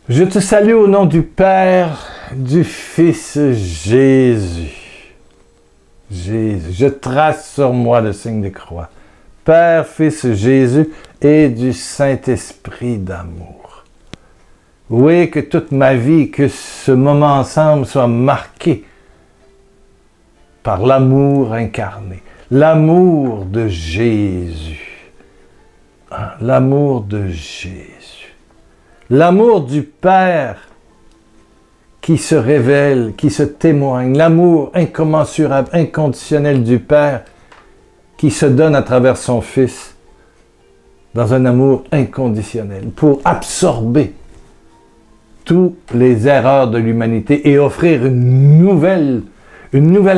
Je te salue au nom du Père, du Fils Jésus. Jésus, je trace sur moi le signe de croix. Père, Fils Jésus et du Saint-Esprit d'amour. Oui, que toute ma vie, que ce moment ensemble soit marqué par l'amour incarné, l'amour de Jésus. L'amour de Jésus. L'amour du Père qui se révèle, qui se témoigne. L'amour incommensurable, inconditionnel du Père qui se donne à travers son Fils dans un amour inconditionnel pour absorber toutes les erreurs de l'humanité et offrir une nouvelle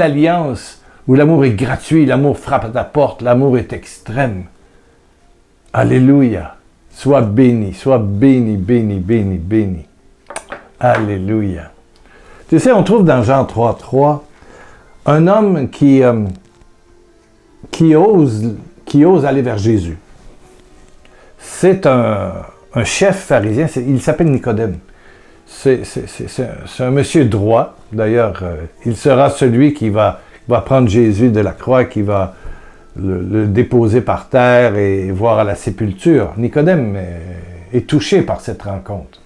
alliance où l'amour est gratuit, l'amour frappe à ta porte, l'amour est extrême. Alléluia. Sois béni, béni, béni. Alléluia. Tu sais, on trouve dans Jean 3,3 un homme qui ose aller vers Jésus. C'est un chef pharisien, il s'appelle Nicodème. C'est un monsieur droit. D'ailleurs, il sera celui qui va prendre Jésus de la croix, qui va le déposer par terre et voir à la sépulture. Nicodème est touché par cette rencontre,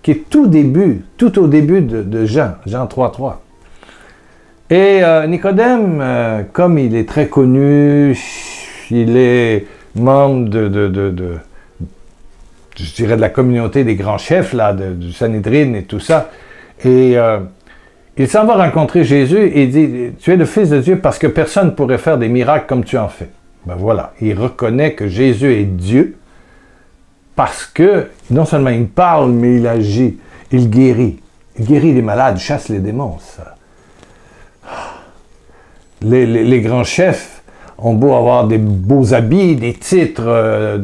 qui est tout au début de Jean 3,3. Et Nicodème, comme il est très connu, il est membre je dirais de la communauté des grands chefs, là, du Sanhédrin et tout ça, et il s'en va rencontrer Jésus et il dit « Tu es le Fils de Dieu parce que personne ne pourrait faire des miracles comme tu en fais. » Ben voilà, il reconnaît que Jésus est Dieu parce que non seulement il parle, mais il agit, il guérit. Il guérit les malades, chasse les démons. Ça. Les grands chefs ont beau avoir des beaux habits, des titres,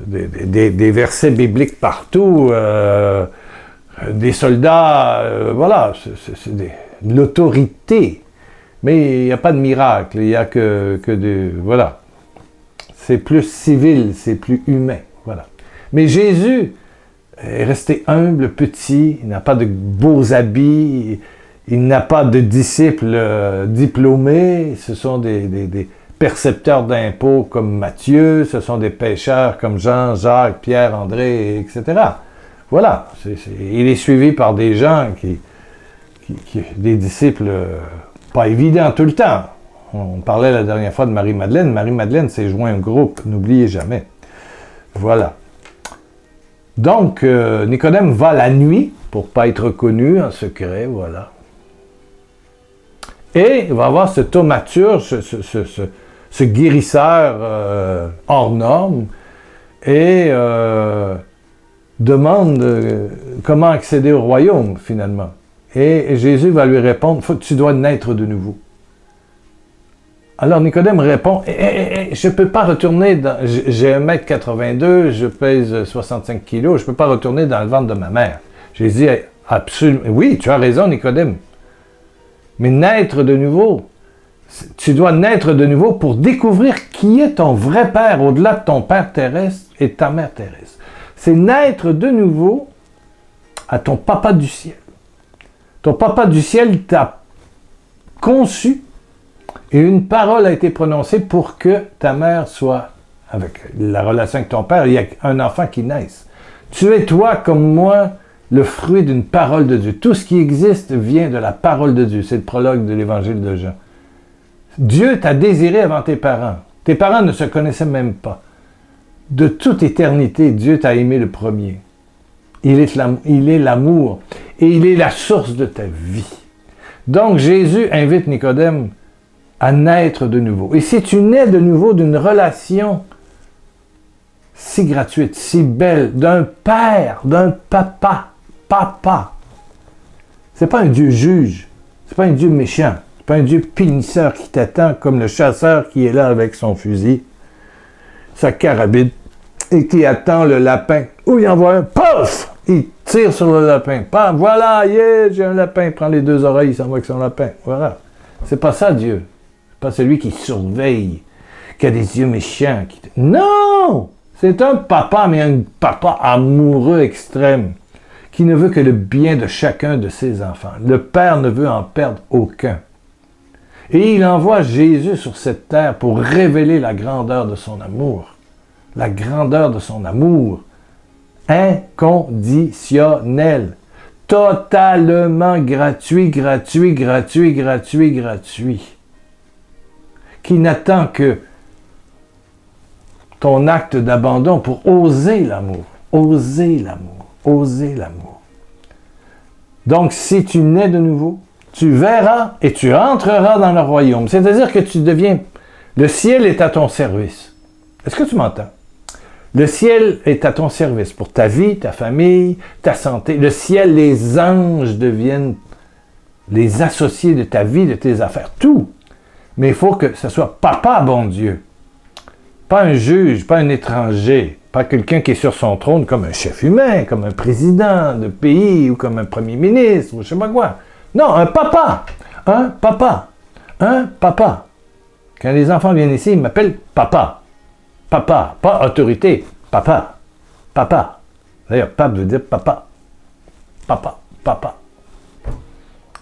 des versets bibliques partout, des soldats, voilà, c'est l'autorité. Mais il n'y a pas de miracle, il n'y a que voilà. C'est plus civil, c'est plus humain, voilà. Mais Jésus est resté humble, petit, il n'a pas de beaux habits, il n'a pas de disciples diplômés, ce sont des percepteurs d'impôts comme Matthieu, ce sont des pêcheurs comme Jean, Jacques, Pierre, André, etc. Voilà, il est suivi par des gens des disciples pas évidents tout le temps. On parlait la dernière fois de Marie-Madeleine. Marie-Madeleine s'est joint au groupe, n'oubliez jamais. Voilà. Donc, Nicodème va la nuit pour ne pas être connu en secret, voilà. Et il va avoir ce thaumaturge, ce guérisseur hors norme, et demande comment accéder au royaume, finalement. Et Jésus va lui répondre, tu dois naître de nouveau. Alors Nicodème répond, je ne peux pas retourner, j'ai 1m82, je pèse 65 kilos, je ne peux pas retourner dans le ventre de ma mère. Jésus dit, absolument, oui, tu as raison Nicodème, mais naître de nouveau, tu dois naître de nouveau pour découvrir qui est ton vrai père, au-delà de ton père terrestre et de ta mère terrestre. C'est naître de nouveau à ton papa du ciel. Ton papa du ciel t'a conçu et une parole a été prononcée pour que ta mère soit, avec la relation avec ton père, il y a un enfant qui naisse. Tu es toi comme moi le fruit d'une parole de Dieu. Tout ce qui existe vient de la parole de Dieu. C'est le prologue de l'évangile de Jean. Dieu t'a désiré avant tes parents. Tes parents ne se connaissaient même pas. De toute éternité, Dieu t'a aimé le premier. Il est l'amour et il est la source de ta vie. Donc Jésus invite Nicodème à naître de nouveau. Et si tu nais de nouveau d'une relation si gratuite, si belle, d'un père, d'un papa, c'est pas un Dieu juge, c'est pas un Dieu méchant, c'est pas un Dieu punisseur qui t'attend comme le chasseur qui est là avec son fusil, sa carabine, et qui attend le lapin. Où il envoie un, pouf! Il tire sur le lapin. Paf, voilà, yeah, j'ai un lapin. Il prend les deux oreilles, il s'en va avec son lapin. Voilà. C'est pas ça, Dieu. C'est pas celui qui surveille, qui a des yeux méchants. Non! C'est un papa, mais un papa amoureux extrême. qui ne veut que le bien de chacun de ses enfants. Le Père ne veut en perdre aucun. Et il envoie Jésus sur cette terre pour révéler la grandeur de son amour. La grandeur de son amour. Inconditionnel. Totalement gratuit, gratuit, gratuit, gratuit, gratuit. Qui n'attend que ton acte d'abandon pour oser l'amour. Oser l'amour. Oser l'amour. Donc, si tu nais de nouveau, tu verras et tu entreras dans le royaume. C'est-à-dire que tu deviens... Le ciel est à ton service. Est-ce que tu m'entends? Le ciel est à ton service pour ta vie, ta famille, ta santé. Le ciel, les anges deviennent les associés de ta vie, de tes affaires, tout. Mais il faut que ce soit papa, bon Dieu. Pas un juge, pas un étranger, pas quelqu'un qui est sur son trône comme un chef humain, comme un président de pays ou comme un premier ministre ou je sais pas quoi. Non, un papa. Un papa. Un papa. Quand les enfants viennent ici, ils m'appellent papa. Papa, pas autorité. Papa. Papa. D'ailleurs, pape veut dire papa. Papa. Papa.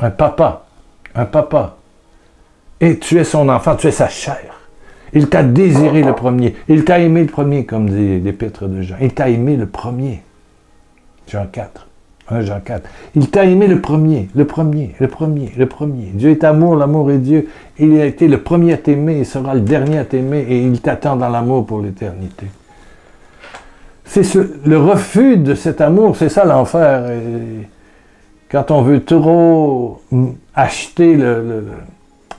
Un papa. Un papa. Et tu es son enfant, tu es sa chair. Il t'a désiré le premier. Il t'a aimé le premier, comme dit l'épître de Jean. Il t'a aimé le premier. Jean 4. 1 Jean 4. Il t'a aimé le premier, le premier, le premier, le premier. Dieu est amour, l'amour est Dieu. Il a été le premier à t'aimer, il sera le dernier à t'aimer et il t'attend dans l'amour pour l'éternité. C'est le refus de cet amour, c'est ça l'enfer. Et quand on veut trop acheter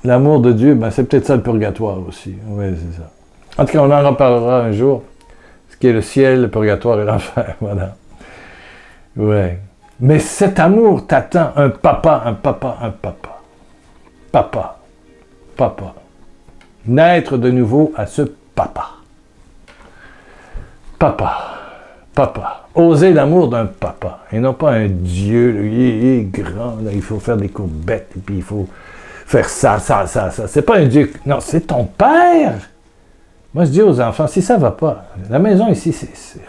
l'amour de Dieu, ben c'est peut-être ça le purgatoire aussi. Oui, c'est ça. En tout cas, on en reparlera un jour. Ce qui est le ciel, le purgatoire et l'enfer. Voilà. Ouais. Mais cet amour t'attend, un papa, un papa, un papa. Papa. Papa. Naître de nouveau à ce papa. Papa. Papa. Oser l'amour d'un papa. Et non pas un Dieu, il est grand, là, il faut faire des courbettes, et puis il faut faire ça, ça, ça, ça. C'est pas un Dieu. Non, c'est ton père. Moi, je dis aux enfants, si ça va pas, la maison ici,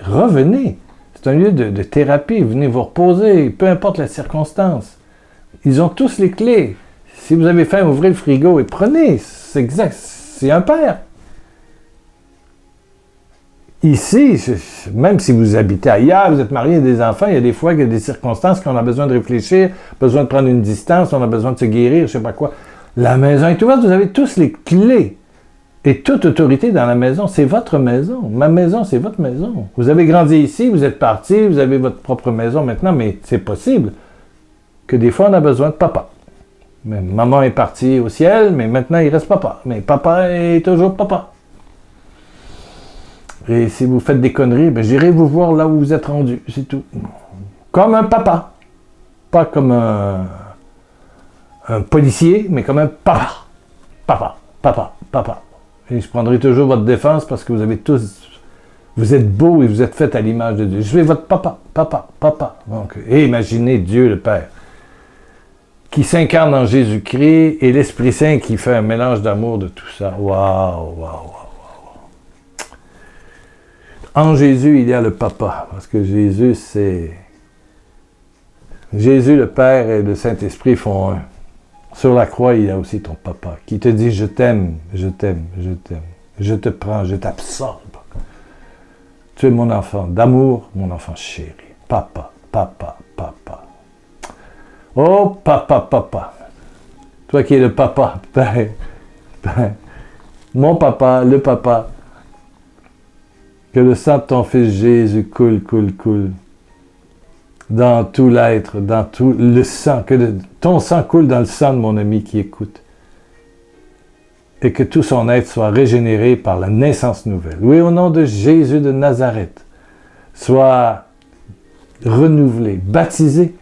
revenez. C'est un lieu de thérapie. Venez vous reposer, peu importe la circonstance. Ils ont tous les clés. Si vous avez faim, ouvrez le frigo et prenez. C'est exact. C'est un père. Ici, même si vous habitez ailleurs, vous êtes marié, des enfants, il y a des fois qu'il y a des circonstances qu'on a besoin de réfléchir, besoin de prendre une distance, on a besoin de se guérir, je ne sais pas quoi. La maison est ouverte, vous avez tous les clés. Et toute autorité dans la maison, c'est votre maison. Ma maison, c'est votre maison. Vous avez grandi ici, vous êtes parti, vous avez votre propre maison maintenant, mais c'est possible que des fois, on a besoin de papa. Mais maman est partie au ciel, mais maintenant, il reste papa. Mais papa est toujours papa. Et si vous faites des conneries, ben, j'irai vous voir là où vous êtes rendu, c'est tout. Comme un papa. Pas comme un policier, mais comme un papa. Papa, papa, papa. Et je prendrai toujours votre défense parce que vous avez tous... Vous êtes beaux et vous êtes faits à l'image de Dieu. Je suis votre papa, papa, papa. Donc, et imaginez Dieu le Père qui s'incarne en Jésus-Christ et l'Esprit Saint qui fait un mélange d'amour de tout ça. Waouh, waouh, waouh. En Jésus, il y a le papa, parce que Jésus, c'est... Jésus, le Père et le Saint-Esprit font un. Sur la croix, il y a aussi ton papa, qui te dit « Je t'aime, je t'aime, je t'aime, je te prends, je t'absorbe. Tu es mon enfant d'amour, mon enfant chéri. Papa, papa, papa. Oh, papa, papa. Toi qui es le papa, Père, mon papa, le papa. Que le sang de ton Fils Jésus coule, coule, coule. Dans tout l'être, dans tout le sang. Que ton sang coule dans le sang de mon ami qui écoute. Et que tout son être soit régénéré par la naissance nouvelle. Oui, au nom de Jésus de Nazareth, soit renouvelé, baptisé,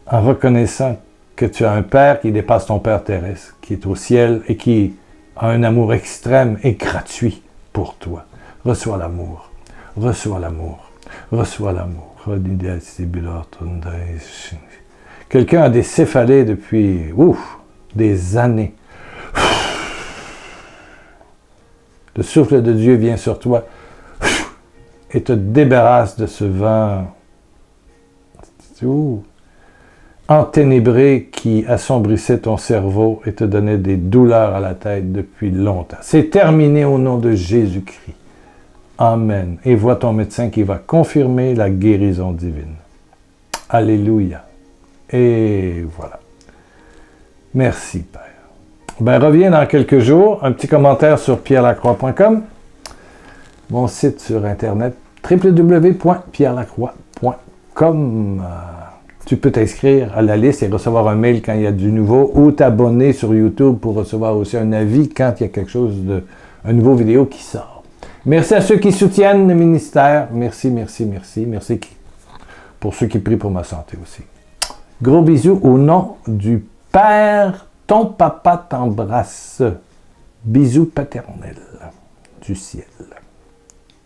en reconnaissant que tu as un Père qui dépasse ton Père terrestre, qui est au ciel et qui a un amour extrême et gratuit pour toi. Reçois l'amour, reçois l'amour, reçois l'amour. Quelqu'un a des céphalées depuis des années. Le souffle de Dieu vient sur toi et te débarrasse de ce vent. Ouh. Enténébré qui assombrissait ton cerveau et te donnait des douleurs à la tête depuis longtemps. C'est terminé au nom de Jésus-Christ. Amen. Et vois ton médecin qui va confirmer la guérison divine. Alléluia. Et voilà. Merci, Père. Ben, reviens dans quelques jours. Un petit commentaire sur pierrelacroix.com. Mon site sur Internet, www.pierrelacroix.com. Tu peux t'inscrire à la liste et recevoir un mail quand il y a du nouveau ou t'abonner sur YouTube pour recevoir aussi un avis quand il y a quelque chose un nouveau vidéo qui sort. Merci à ceux qui soutiennent le ministère. Merci, merci, merci. Merci pour ceux qui prient pour ma santé aussi. Gros bisous au nom du Père. Ton papa t'embrasse. Bisous paternels du ciel.